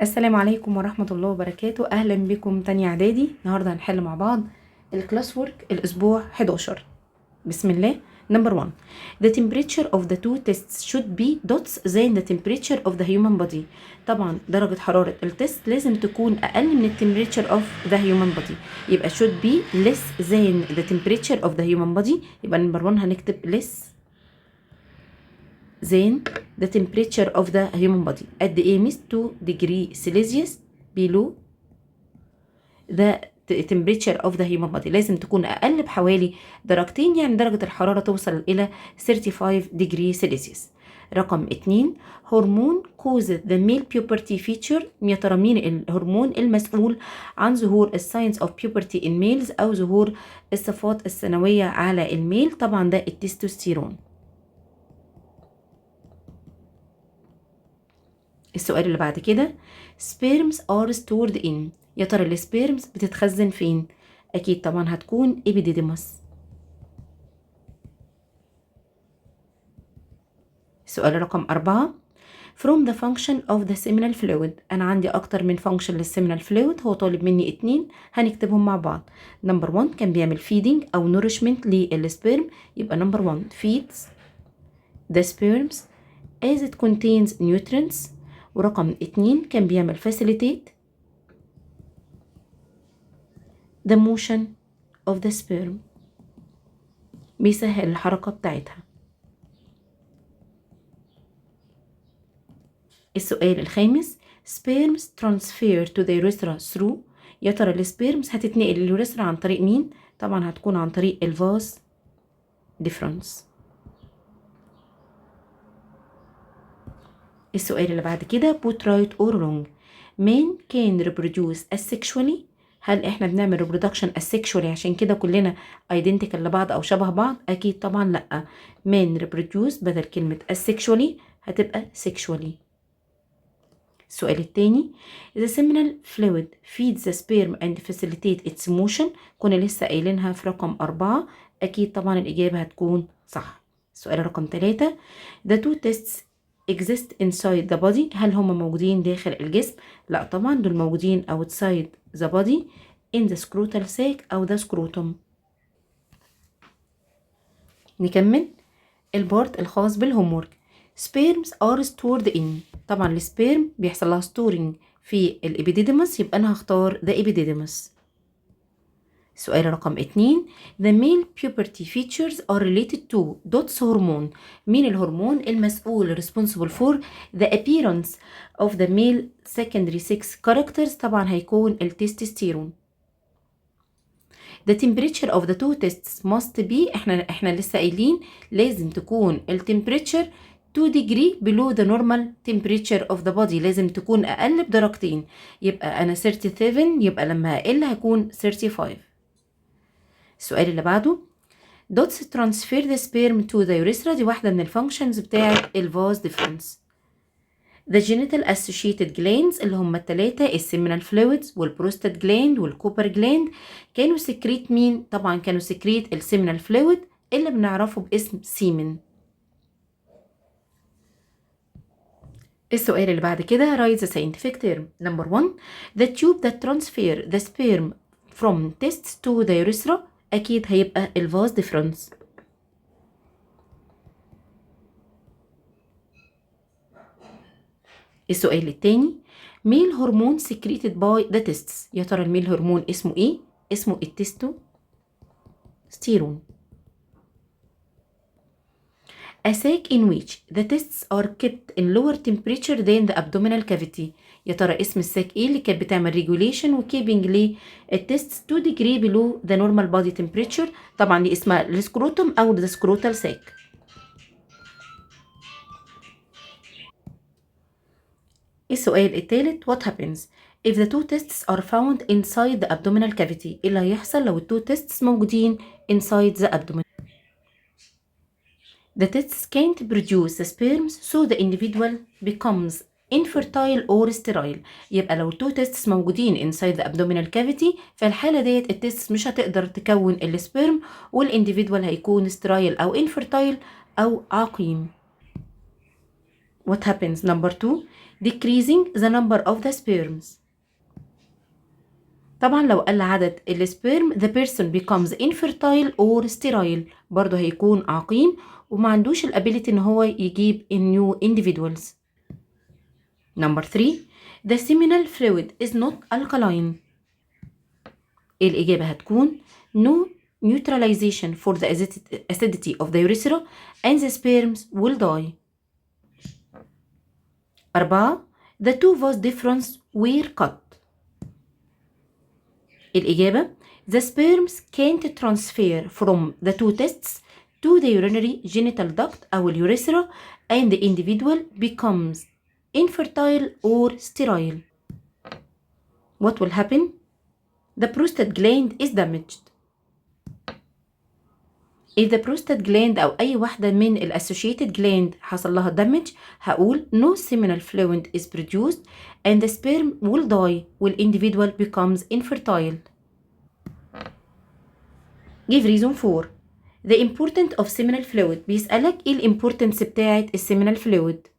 السلام عليكم ورحمة الله وبركاته. أهلا بكم تانية إعدادي. النهاردة هنحل مع بعض الكلاس وورك الأسبوع 11. بسم الله. Number 1. The temperature of the two tests should be dots than the temperature of the human body. طبعا درجة حرارة التست لازم تكون أقل من temperature of the human body. يبقى should be less than the temperature of the human body. يبقى number 1 هنكتب less than the temperature of the human body. قد ايه مس 2 degree Celsius below the temperature of the human body. لازم تكون أقل بحوالي درجتين، يعني درجة الحرارة توصل إلى 35 degree Celsius. رقم 2. هرمون causes the male puberty feature. يا ترى مين الهرمون المسؤول عن ظهور الساينز of puberty in males أو ظهور الصفات الثانوية على الميل؟ طبعا ده التستوستيرون. السؤال اللي بعد كده sperms are stored in. يا ترى السبيرمز بتتخزن فين؟ أكيد طبعا هتكون epididymis. السؤال رقم 4. from the function of the seminal fluid. أنا عندي أكتر من function للseminal fluid، هو طالب مني 2 هنكتبهم مع بعض. number 1 كان بيعمل feeding أو nourishment للسبيرم، يبقى number 1 feeds the sperms as it contains nutrients. ورقم 2 كان بيعمل facilitate the motion of the sperm، بيسهل الحركة بتاعتها. السؤال الخامس sperms transfer to the urethra through. يا ترى السبيرمز هتتنقل لليوريثرا عن طريق مين؟ طبعا هتكون عن طريق الفاس ديفرنس. السؤال اللي بعد كده put right or wrong. men can reproduce asexually. هل احنا بنعمل reproduction asexually عشان كده كلنا identical لبعض او شبه بعض؟ اكيد طبعا لا. men reproduce بدل كلمة asexually هتبقى sexually. السؤال التاني the seminal fluid feeds the sperm and facilitate its motion. كنا لسه قايلينها في رقم 4، اكيد طبعا الاجابة هتكون صح. السؤال رقم 3 the two tests exist inside the body. هل هم موجودين داخل الجسم؟ لا طبعا دول موجودين outside the body in the scrotal sac أو the scrotum. نكمل البارت الخاص بالهومورك. sperms are stored in. طبعا السبيرم بيحصل لها storing في الابيديديمس، يبقى أنا هختار the epididymis. سؤال رقم 2 the male puberty features are related to dots hormone. مين الهرمون المسؤول responsible for the appearance of the male secondary sex characters؟ طبعا هيكون التستوستيرون. the temperature of the two tests must be. احنا لسه قايلين لازم تكون التمبريتشر 2 degree below the normal temperature of the body، لازم تكون أقل بدرجتين، يبقى أنا 37 يبقى لما أقل هكون 35. السؤال اللي بعده dots transfer the sperm to the urethra. دي واحدة من الفانكشنز بتاعة الفاز ديفرنس. the genital associated glands اللي هم التلاتة السيمينال فلويدز والبروستات جلاند والكوبر جلاند كانوا سكريت مين؟ طبعا كانوا سكريت السيمينال فلويد اللي بنعرفه باسم سيمن. السؤال اللي بعد كده write the scientific term. number 1 the tube that transfer the sperm from tests to the urethra. أكيد هيبقى الفاز ديفرنس. السؤال التاني ميل هرمون secreted by the tests. يا ترى الميل هرمون اسمه ايه؟ اسمه التستوستيرون. A sac in which the tests are kept in lower temperature than the abdominal cavity. يا ترى اسم الساك ايه اللي كانت بتعمل regulation وكيبنج للتستس 2 degree below the normal body temperature؟ طبعا دي اسمها السكروتوم او the scrotal sac. السؤال الثالث what happens if the two tests are found inside the abdominal cavity؟ ايه اللي هيحصل لو التو tests موجودين inside the abdomen؟ The tests can't produce the sperms so the individual becomes infertile or sterile. يبقى لو التو tests موجودين inside the abdominal cavity فالحالة ديت التستس مش هتقدر تكون السبرم والانديفيدوال هيكون sterile أو infertile أو عقيم. What happens number 2 decreasing the number of the sperms. طبعا لو قل عدد السبيرم the person becomes infertile or sterile، برضه هيكون عقيم وما عندوش الابيليتي ان هو يجيب new individuals. Number 3 the seminal fluid is not alkaline. الإجابة هتكون no neutralization for the acidity of the urethra and the sperms will die. 4 the two vas deferens were cut. الإجابة the sperms can't transfer from the two testes to the urinary genital duct أو الurethra and the individual becomes infertile or sterile. What will happen? The prostate gland is damaged. If the prostate gland أو أي واحدة من ال associated gland حصل لها damage هقول no seminal fluid is produced and the sperm will die while individual becomes infertile. Give reason for the importance of seminal fluid. بيسألك ايه الامبورتنس بتاعت السيمينال fluid.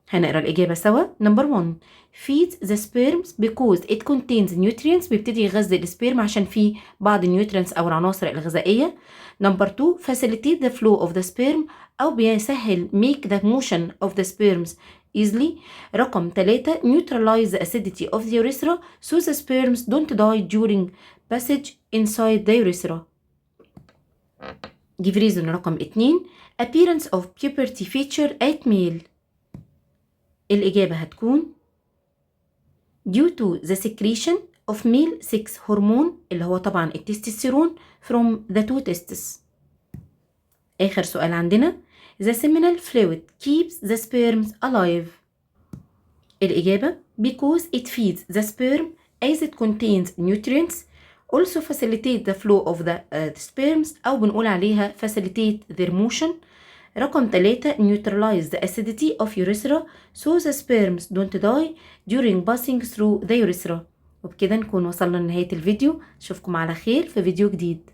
هنقرا الإجابة سوا. Number 1 feeds the sperms because it contains nutrients. بيبتدي يغذي السبيرم عشان فيه بعض النيوترينتس أو العناصر الغذائية. Number 2 facilitate the flow of the sperm أو بيسهل make the motion of the sperms easily. رقم 3 neutralize the acidity of the urethra so the sperms don't die during passage inside the urethra. Give reason رقم 2 appearance of puberty feature at male. الإجابة هتكون due to the secretion of male sex hormone اللي هو طبعا التستوستيرون from the two testes. آخر سؤال عندنا the seminal fluid keeps the sperms alive. الإجابة because it feeds the sperm as it contains nutrients also facilitate the flow of the sperms أو بنقول عليها facilitate their motion. رقم 3 neutralize the acidity of urethra so the sperms don't die during passing through the urethra. وبكده نكون وصلنا لنهاية الفيديو. أشوفكم على خير في فيديو جديد.